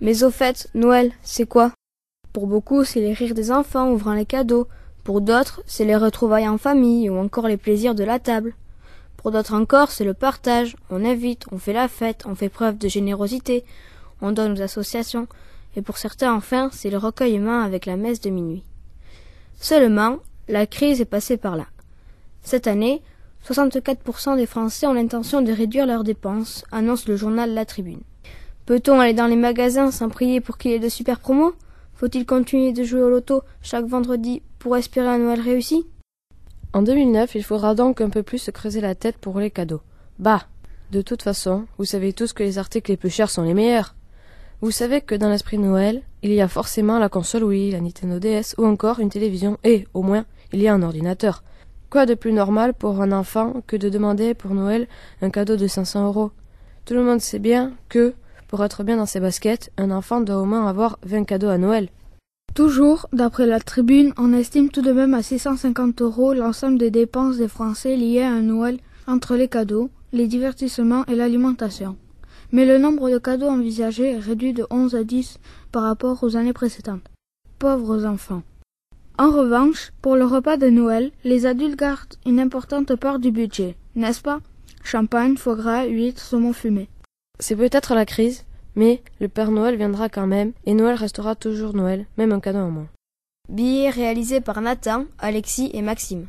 Mais au fait, Noël, c'est quoi? Pour beaucoup, c'est les rires des enfants ouvrant les cadeaux. Pour d'autres, c'est les retrouvailles en famille ou encore les plaisirs de la table. Pour d'autres encore, c'est le partage. On invite, on fait la fête, on fait preuve de générosité, on donne aux associations. Et pour certains, enfin, c'est le recueillement avec la messe de minuit. Seulement, la crise est passée par là. Cette année, 64% des Français ont l'intention de réduire leurs dépenses, annonce le journal La Tribune. Peut-on aller dans les magasins sans prier pour qu'il y ait de super promos? Faut-il continuer de jouer au loto chaque vendredi pour espérer un Noël réussi? En 2009, il faudra donc un peu plus se creuser la tête pour les cadeaux. Bah, de toute façon, vous savez tous que les articles les plus chers sont les meilleurs. Vous savez que dans l'esprit de Noël, il y a forcément la console Wii, la Nintendo DS ou encore une télévision et, au moins, il y a un ordinateur. Quoi de plus normal pour un enfant que de demander pour Noël un cadeau de 500 €? Tout le monde sait bien que, pour être bien dans ses baskets, un enfant doit au moins avoir 20 cadeaux à Noël. Toujours, d'après la Tribune, on estime tout de même à 650 € l'ensemble des dépenses des Français liées à un Noël entre les cadeaux, les divertissements et l'alimentation. Mais le nombre de cadeaux envisagés est réduit de 11 à 10 par rapport aux années précédentes. Pauvres enfants. En revanche, pour le repas de Noël, les adultes gardent une importante part du budget, n'est-ce pas? Champagne, foie gras, huîtres, saumon fumé. C'est peut-être la crise, mais le Père Noël viendra quand même, et Noël restera toujours Noël, même un cadeau en moins. Billet réalisé par Nathan, Alexis et Maxime.